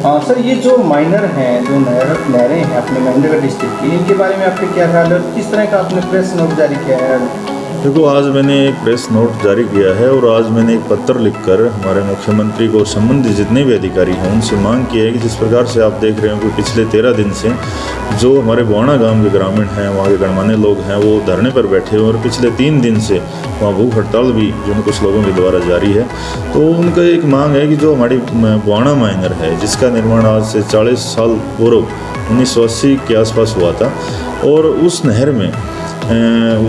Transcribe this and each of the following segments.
हाँ सर, ये जो माइनर हैं, जो नहरें हैं अपने महेंद्रगढ़ डिस्ट्रिक्ट की, इनके बारे में आपके क्या ख्याल है और किस तरह का आपने प्रेस नोट जारी किया है? देखो, आज मैंने एक प्रेस नोट जारी किया है और आज मैंने एक पत्र लिखकर हमारे मुख्यमंत्री को संबंधित जितने भी अधिकारी हैं उनसे मांग की है कि जिस प्रकार से आप देख रहे हो कि पिछले 13 दिन से जो हमारे बोआणा गांव के ग्रामीण हैं, वहाँ के गणमान्य लोग हैं, वो धरने पर बैठे हुए और पिछले 3 दिन से वहाँ भूख हड़ताल भी जो कुछ लोगों के द्वारा जारी है। तो उनका एक मांग है कि जो हमारी बोआणा माइनर है, जिसका निर्माण आज से 40 साल पूर्व 1980 के आसपास हुआ था, और उस नहर में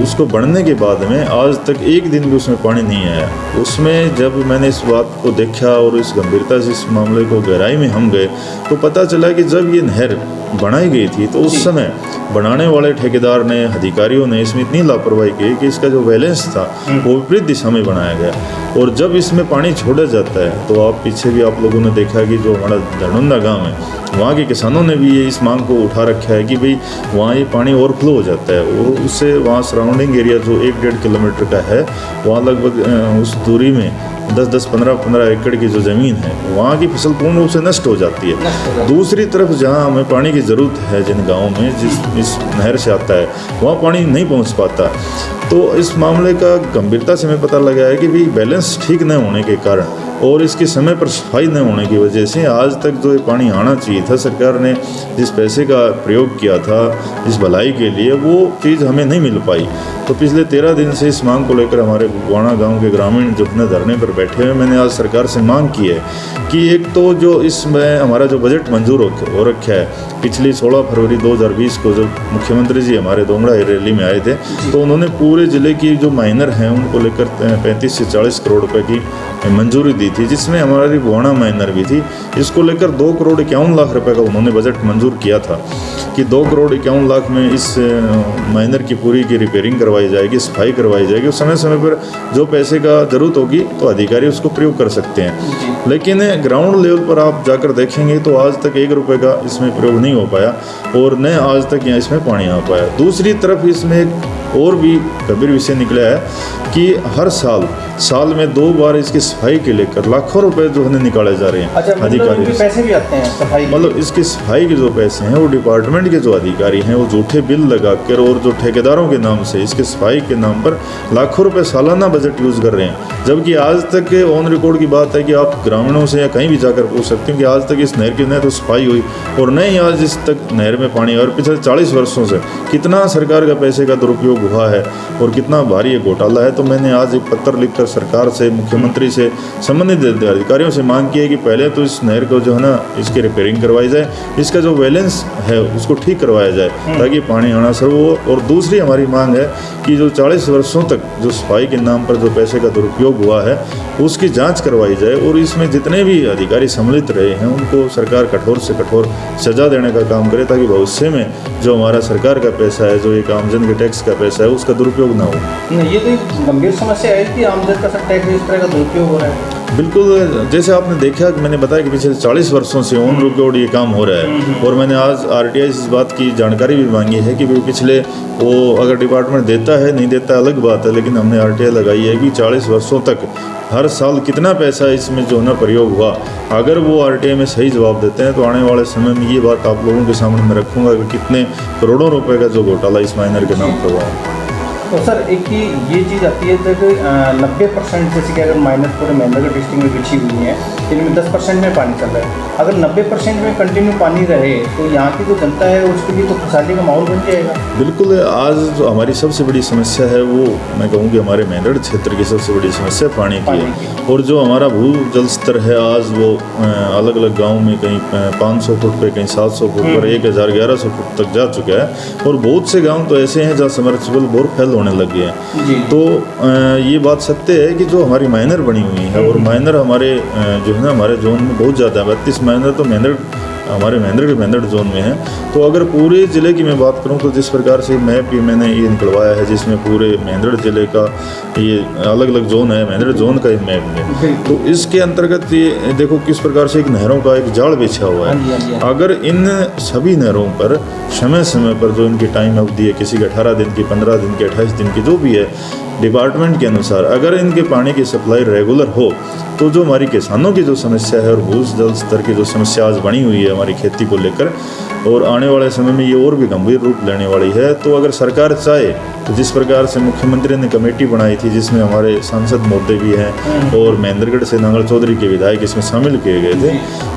उसको बढ़ने के बाद में आज तक एक दिन भी उसमें पानी नहीं आया। उसमें जब मैंने इस बात को देखा और इस गंभीरता से इस मामले को गहराई में हम गए तो पता चला कि जब ये नहर बनाई गई थी तो उस समय बनाने वाले ठेकेदार ने, अधिकारियों ने इसमें इतनी लापरवाही की कि इसका जो बैलेंस था वो विपरीत दिशा में बनाया गया। और जब इसमें पानी छोड़ा जाता है तो आप पीछे भी आप लोगों ने देखा कि जो हमारा धड़ुंदा गाँव है, वहाँ के किसानों ने भी ये इस मांग को उठा रखा है कि भाई वहाँ ये पानी ओवरफ्लो हो जाता है और उससे वहाँ सराउंडिंग एरिया जो 1-1.5 किलोमीटर का है, वहाँ लगभग उस दूरी में 10-10, 15-15 एकड़ की जो ज़मीन है वहाँ की फसल पूर्ण रूप से नष्ट हो जाती है। दूसरी तरफ जहाँ हमें पानी की ज़रूरत है, जिन गाँवों में जिस इस नहर से आता है, वहाँ पानी नहीं पहुँच पाता। तो इस मामले का गंभीरता से हमें पता लगा है कि भाई बैलेंस ठीक न होने के कारण और इसके समय पर सफाई न होने की वजह से आज तक जो ये पानी आना चाहिए था, सरकार ने जिस पैसे का प्रयोग किया था इस भलाई के लिए, वो चीज़ हमें नहीं मिल पाई। तो पिछले 13 दिन से इस मांग को लेकर हमारे बोआणा गांव के ग्रामीण जो अपने धरने पर बैठे हैं, मैंने आज सरकार से मांग की है कि एक तो जो इसमें हमारा जो बजट मंजूर हो रखा है, पिछली 16 फरवरी 2020 को जब मुख्यमंत्री जी हमारे दोंगड़ा रैली में आए थे तो उन्होंने पूरे ज़िले की जो माइनर हैं उनको लेकर 35 से 40 करोड़ रुपए की मंजूरी दी थी, जिसमें हमारी बोआणा माइनर भी थी। इसको लेकर 2,51,00,000 रुपए का उन्होंने बजट मंजूर किया था कि 2,51,00,000 में इस माइनर की पूरी की रिपेयरिंग करवाई जाएगी, सफाई करवाई जाएगी। समय समय पर जो पैसे का ज़रूरत होगी तो अधिकारी उसको प्रयोग कर सकते हैं। लेकिन ग्राउंड लेवल पर आप जाकर देखेंगे तो आज तक 1 रुपये का इसमें प्रयोग नहीं हो पाया और न आज तक यहाँ इसमें पानी आ पाया। दूसरी तरफ इसमें एक और भी गंभीर विषय निकला है कि हर साल में 2 बार इसकी सफाई के लेकर लाखों रुपए जो है निकाले जा रहे हैं। अच्छा, अधिकारी पैसे भी आते हैं सफाई, मतलब इसकी सफाई के जो पैसे हैं वो डिपार्टमेंट के जो अधिकारी हैं वो झूठे बिल लगाकर और जो ठेकेदारों के नाम से इसके सफाई के नाम पर लाखों रुपए सालाना बजट यूज़ कर रहे हैं। जबकि आज तक ऑन रिकॉर्ड की बात है कि आप ग्रामीणों से या कहीं भी जाकर पूछ सकते हैं कि आज तक इस नहर की न तो सफाई हुई और न ही आज इस तक नहर में पानी। और पिछले 40 वर्षों से कितना सरकार का पैसे का दुरुपयोग हुआ है और कितना भारी ये घोटाला है। तो मैंने आज एक पत्र लिखकर सरकार से, मुख्यमंत्री से, संबंधित अधिकारियों से मांग की है कि पहले तो इस नहर को जो है ना इसकी रिपेयरिंग करवाई जाए, इसका जो बैलेंस है उसको ठीक करवाया जाए ताकि पानी आना शुरू हो। और दूसरी हमारी मांग है कि जो 40 वर्षों तक जो सफाई के नाम पर जो पैसे का दुरुपयोग हुआ है उसकी जांच करवाई जाए और इसमें जितने भी अधिकारी सम्मिलित रहे हैं उनको सरकार कठोर से कठोर सजा देने का काम करे ताकि भविष्य में जो हमारा सरकार का पैसा है, जो एक आमजन के टैक्स का पैसा है, उसका दुरुपयोग ना हो। ये तो एक गंभीर समस्या है कि आमजन का सब टैक्स इस तरह का दुरुपयोग हो रहा है। बिल्कुल, जैसे आपने देखा कि मैंने बताया कि पिछले 40 वर्षों से ऑन रिकॉर्ड ये काम हो रहा है। और मैंने आज RTI से इस बात की जानकारी भी मांगी है कि पिछले वो अगर डिपार्टमेंट देता है नहीं देता अलग बात है, लेकिन हमने RTI लगाई है कि 40 वर्षों तक हर साल कितना पैसा इसमें जो ना प्रयोग हुआ। अगर वो RTI में सही जवाब देते हैं तो आने वाले समय में ये बात आप लोगों के सामने मैं रखूँगा कि कितने करोड़ों रुपए का जो घोटाला इस माइनर के नाम पर हुआ है। तो सर एक ही ये चीज़ आती है जब 90% जैसे कि अगर माइनर पूरे महेंद्रगढ़ डिस्ट्रिक्ट में बिछी हुई है, जिनमें 10% में पानी चल रहा है, अगर 90% में कंटिन्यू पानी रहे तो यहाँ की जो जनता है उसके लिए तो खुशहाली का माहौल बन जाएगा। बिल्कुल, आज जो हमारी सबसे बड़ी समस्या है वो मैं कहूँ कि हमारे महेंद्रगढ़ क्षेत्र की सबसे बड़ी समस्या पानी की है। और जो हमारा भू जल स्तर है आज वो अलग अलग गाँव में कहीं 500 फुट पे, कहीं 700 फुट पर, 1000-1100 फुट तक जा चुका है। और बहुत से गाँव तो ऐसे हैं जहाँ सबमर्सिबल बोर फेल होने लग गए हैं। तो ये बात सत्य है कि जो हमारी माइनर बनी हुई है और माइनर हमारे जो है ना हमारे जोन में बहुत ज़्यादा है, 32 माइनर तो हमारे महेंद्रगढ़ जोन में है। तो अगर पूरे ज़िले की मैं बात करूं तो जिस प्रकार से मैप भी मैंने ये निकलवाया है जिसमें पूरे महेंद्रगढ़ ज़िले का ये अलग अलग जोन है, महेंद्रगढ़ जोन का ये मैप है, तो इसके अंतर्गत ये देखो किस प्रकार से एक नहरों का एक जाल बिछा हुआ है। अगर इन सभी नहरों पर समय समय पर जो इनकी टाइम अवधि है, किसी की 18 दिन की, 15 दिन की, 28 दिन की, जो भी है, डिपार्टमेंट के अनुसार अगर इनके पानी की सप्लाई रेगुलर हो तो जो हमारी किसानों की जो समस्या है और भूजल स्तर की जो समस्या आज बनी हुई है हमारी खेती को लेकर, और आने वाले समय में ये और भी गंभीर रूप लेने वाली है, तो अगर सरकार चाहे तो जिस प्रकार से मुख्यमंत्री ने कमेटी बनाई थी जिसमें हमारे सांसद महोदय भी हैं और महेंद्रगढ़ से नांगल चौधरी के विधायक इसमें शामिल किए गए थे,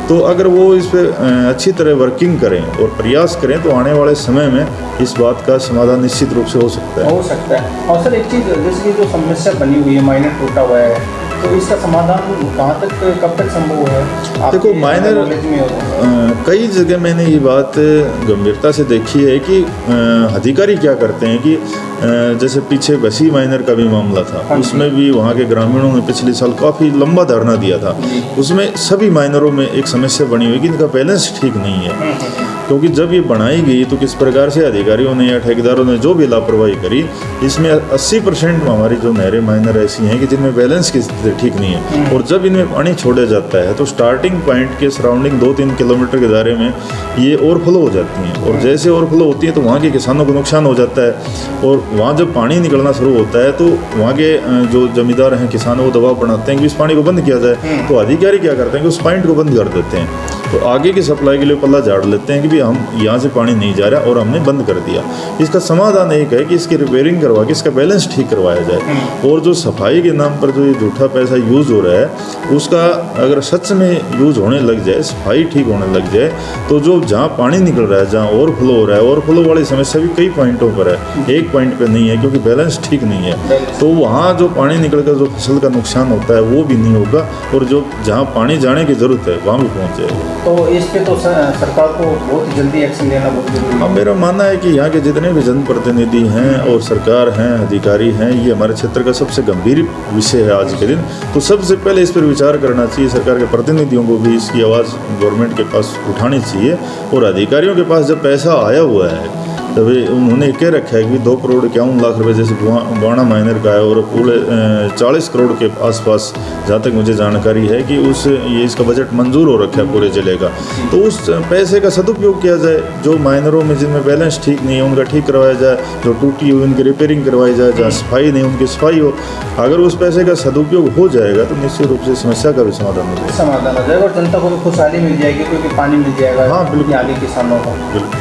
तो अगर वो इस पर अच्छी तरह वर्किंग करें और प्रयास करें तो आने वाले समय में इस बात का समाधान निश्चित रूप से हो सकता है। और सर एक चीज़, जैसे कि जो समस्या बनी हुई है, माइनर टूटा हुआ है, तो इसका समाधान कहाँ तक कब तक संभव है? देखो माइनर कई जगह मैंने ये बात गंभीरता से देखी है कि अधिकारी क्या करते हैं कि जैसे पीछे बसी माइनर का भी मामला था, उसमें भी वहाँ के ग्रामीणों ने पिछले साल काफ़ी लंबा धरना दिया था। उसमें सभी माइनरों में एक समस्या बनी हुई कि इनका बैलेंस ठीक नहीं है, क्योंकि जब ये बनाई गई तो किस प्रकार से अधिकारियों ने या ठेकेदारों ने जो भी लापरवाही करी, इसमें 80% हमारी जो नहरें माइनर ऐसी हैं कि जिनमें बैलेंस की स्थिति ठीक नहीं है, और जब इनमें पानी छोड़ा जाता है तो स्टार्टिंग पॉइंट के सराउंडिंग 2-3 किलोमीटर के दायरे में ये ओवरफ्लो हो जाती हैं, और जैसे ओवरफ्लो होती है तो वहाँ के किसानों को नुकसान हो जाता है, और वहाँ जब पानी निकलना शुरू होता है तो वहाँ के जो जमींदार हैं किसान वो दबाव बनाते हैं कि इस पानी को बंद किया जाए, तो अधिकारी क्या करते हैं कि उस पॉइंट को बंद कर देते हैं, तो आगे की सप्लाई के लिए पल्ला झाड़ लेते हैं कि भी हम यहाँ से पानी नहीं जा रहा और हमने बंद कर दिया। इसका समाधान एक है कि इसकी रिपेयरिंग करवा के इसका बैलेंस ठीक करवाया जाए, और जो सफाई के नाम पर जो ये झूठा पैसा यूज़ हो रहा है उसका अगर सच में यूज़ होने लग जाए, सफाई ठीक होने लग जाए, तो जो जहाँ पानी निकल रहा है, जहाँ ओवरफ्लो हो रहा है, ओवरफ्लो वाली समस्या भी कई पॉइंटों पर है, एक पॉइंट पर नहीं है क्योंकि बैलेंस ठीक नहीं है, तो वहाँ जो पानी निकल कर जो फसल का नुकसान होता है वो भी नहीं होगा, और जो जहाँ पानी जाने की ज़रूरत है वहाँ भी पहुँच जाएगा। तो इस पे तो सरकार को बहुत जल्दी एक्शन लेना बहुत जरूरी है। हाँ, मेरा मानना है कि यहाँ के जितने भी जनप्रतिनिधि हैं और सरकार हैं, अधिकारी हैं, ये हमारे क्षेत्र का सबसे गंभीर विषय है आज के दिन, तो सबसे पहले इस पर विचार करना चाहिए। सरकार के प्रतिनिधियों को भी इसकी आवाज़ गवर्नमेंट के पास उठानी चाहिए, और अधिकारियों के पास जब पैसा आया हुआ है तभी उन्होंने कह रखा है कि 2 करोड़ 51 लाख रुपए जैसे बाणा माइनर का है, और पूरे 40 करोड़ के आसपास जहाँ तक मुझे जानकारी है कि ये इसका बजट मंजूर हो रखा है पूरे जिले का, तो उस पैसे का सदुपयोग किया जाए। जो माइनरों में जिनमें बैलेंस ठीक नहीं है उनका ठीक करवाया जाए, जो टूटी हुई उनकी रिपेयरिंग करवाई जाए, जहाँ सफाई नहीं उनकी सफाई हो। अगर उस पैसे का सदुपयोग हो जाएगा तो निश्चित रूप से समस्या का भी समाधान हो जाएगा और जनता को भी खुशहाली मिल जाएगी, क्योंकि पानी मिल जाएगा। हाँ बिल्कुल, आगे किसानों को।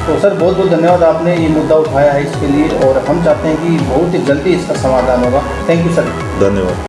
तो सर बहुत बहुत धन्यवाद, आपने ये मुद्दा उठाया है इसके लिए, और हम चाहते हैं कि बहुत ही जल्दी इसका समाधान होगा। Thank you sir. धन्यवाद।